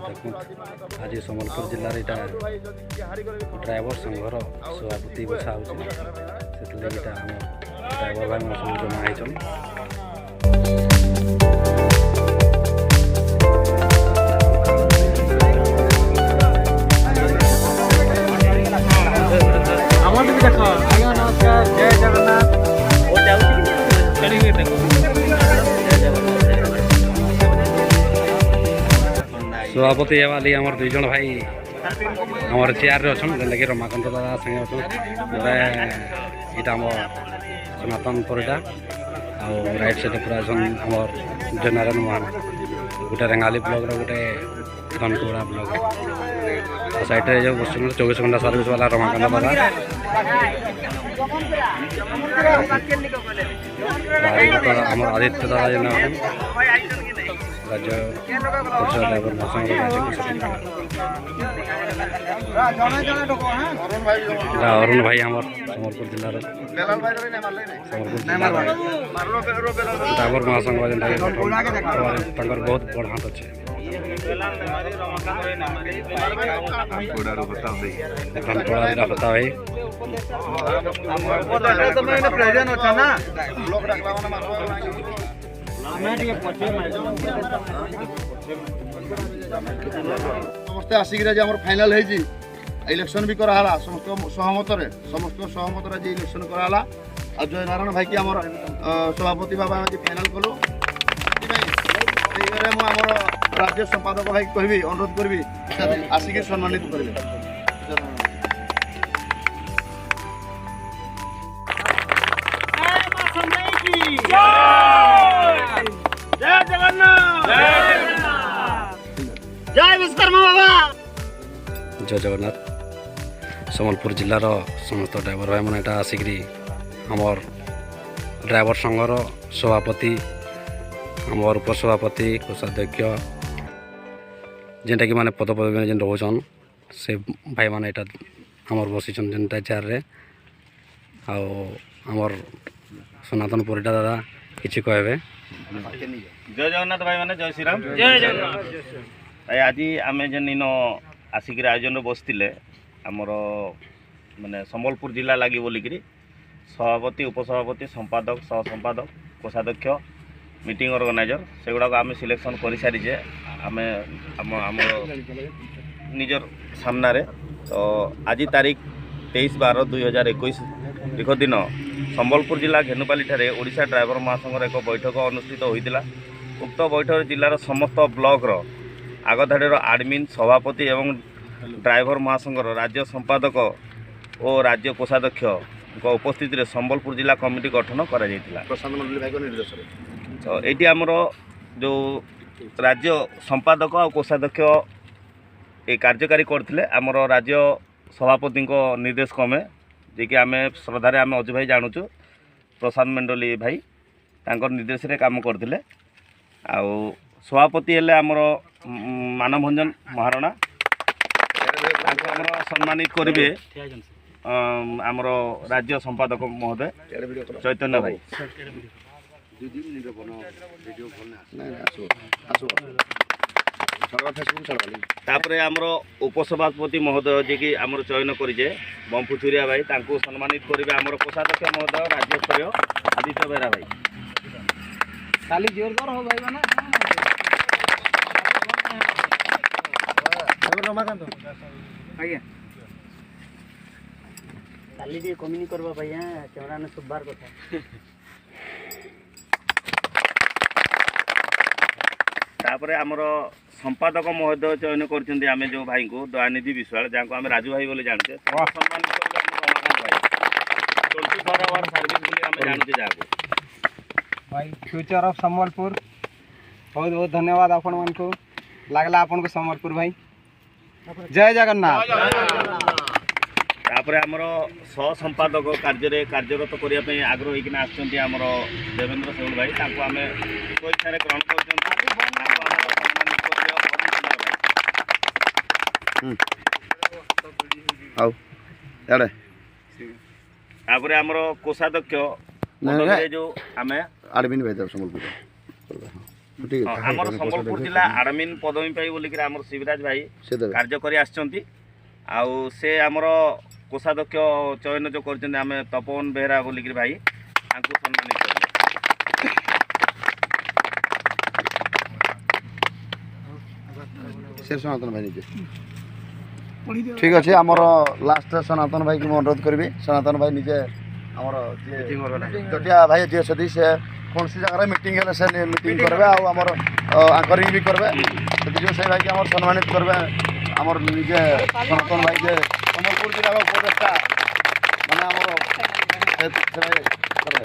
देखो आज सम्बलपुर जिले में ड्राइवर संघर सभापति बछा हो ड्राइवर भाई सब जमा होचन जय जगन्नाथ सभापति वाली आम दुई जन भाई आम चेयर रे अच्छा जेनकि रमाकांत दादा संगे अच्छा यहाँ आम सनातन परिडा राइट साइड पूरा अच्छा आम जनारायण महान गोटे रेंगाली ब्लॉक गोटे धनकुड़ा ब्लॉक साइड जो बस 24 घंटा सर्विस वाला रमाकांत दादा आम आदित्य दादा जेना राज्य परिषद ड्राइवर महासंघ अरुण भाई आम सम्बलपुर जिलार ड्राइवर महासंघ बहुत बड़ हाथ अच्छे होता भाई समस्ते आसिक फाइनाल है इलेक्शन भी कराला समस्त सहमत आज इलेक्शन कराला आ जय नारायण भाई की आम सभापति बाबा आज फाइनाल कलु राज्य संपादक भाई कहि अनुरोध करी आसिक सम्मानित करेंगे जय जगन्नाथ जय विश्वकर्मा बाबा जय जगन्नाथ सम्बलपुर जिलार समस्त ड्राइवर भाई मैंने आसिक आमर ड्राइवर संघर सभापति आमर उपसभापति कोषाध्यक्ष जेनटा कि माने पद पदवी जेन रोचन से भाई मैंने आमर बसीचन जेनटा चेयर रे आमर सनातन परिडा दादा किसी कहबे जय जगन्नाथ भाई माने जय श्रीराम जय जगन्नाथ भाई आज आम जेन इन आसिक आयोजन बसते आमर माने सम्बलपुर जिला लगी बोलिकी सभापति उपसभापति संपादक सह संपादक कोषाध्यक्ष मीटिंग ऑर्गेनाइजर से गुड़ाक आम सिलेक्शन कर सारीचे आम निजर सामना रे तो आज तारीख 23/12/2021 दीर्घ दिन सम्बलपुर जिला घेनुपाली ठारे ओडिशा ड्राइवर महासंघर एक बैठक अनुष्ठित होता उक्त बैठक जिलार समस्त ब्लॉक आगधाड़ीर आडमिन सभापति एवं ड्राइवर महासंघर राज्य संपादक और राज्य कोषाध्यक्ष उपस्थित सम्बलपुर जिला कमिटी गठन कर तो ये आमर जो राज्य संपादक और कोषाध्यक्ष ये कार्यकारी करते आमर राज्य सभापति निर्देश क्रमे जी कि आम श्रद्धार आम अजु भाई जानूँ प्रशांत मंडली भाई तांकर निर्देश रे काम करते सभापति हेले आमर मानभंजन महाराणा सम्मानित करेंगे आमर राज्य संपादक महोदय चैतन्य भाई तापर आमर उपसभापति महोदय जी की आमर चयन करें बंफुचुरिया भाई तांको सम्मानित करेंगे आमर कोषाध्यक्ष महोदय राज्य स्तरीय आदित्य बेहरा भाई खाली जोरदार हो भाई माने रमाकांत आज्ञा खाली टे कमी करबा भाई कैमरा ने सुबार कथा तापर आमर संपादक महोदय चयन कर जो भाई को दयानिधि विश्वाल जहाँ को आम राजू भाई बोले जानते सम्मानित जानते भाई फ्यूचर ऑफ सम्बलपुर बहुत बहुत धन्यवाद आपण मान को लागला आपण को सम्बलपुर भाई जय जगन्नाथ तापर आमर सह संपादक कार्य कार्यरत करने आग्रह होकर आमर देवेंद्र सेउल भाई तांको आम स्वेच्छा ग्रहण कर तापर आमर कोषाध्यक्ष जो आम आडमिन भाई सम्बलपुर ঠিক ହଁ, ଅଛି ଆମର ସମ୍ବଲପୁର ଜିଲ୍ଲା ଆଡମିନ୍ ପଦବୀ ପାଇ ବୋଲିକିରି ଆମର ଶିବରାଜ ଭାଇ ସେ ଦେବେ କାର୍ଯ୍ୟ କରି ଆସିଛନ୍ତି। ଆଉ ସେ ଆମର କୋଷାଧ୍ୟକ୍ଷ ଚୟନ ଯେଉଁ କରିଛନ୍ତି ଆମେ ତପନ ବେହେରା ବୋଲିକିରି ଭାଇ ତାଙ୍କୁ ସମ୍ମାନିତ କରିବେ। ସେ ସନାତନ ଭାଇ ନିଜେ ঠিক ଅଛି ଆମର ଲାଷ୍ଟ ସନାତନ ଭାଇକି ମୁଁ ଅନୁରୋଧ କରିବି ସନାତନ ଭାଇ ନିଜେ ଆମର ଜଟିଆ ଭାଇ ଯିଏ ଅଛନ୍ତି ସେ କୌଣସି ଜାଗାରେ ମିଟିଂ ହେଲେ ସେ ମିଟିଂ କରିବେ ଆଉ ଆମର ଆଙ୍କରିଂ ବି କରିବେ ସେଥିପାଇଁ ସେ ଭାଇକି ଆମର ସମ୍ମାନିତ କରିବେ ଆମର ନିଜେ ସନାତନ ଭାଇ ଯେ ସମ୍ବଲପୁର ଜିଲ୍ଲାର ଉପଦେଷ୍ଟା ମାନେ ଆମର ସେ ଭାଇ କରିବେ।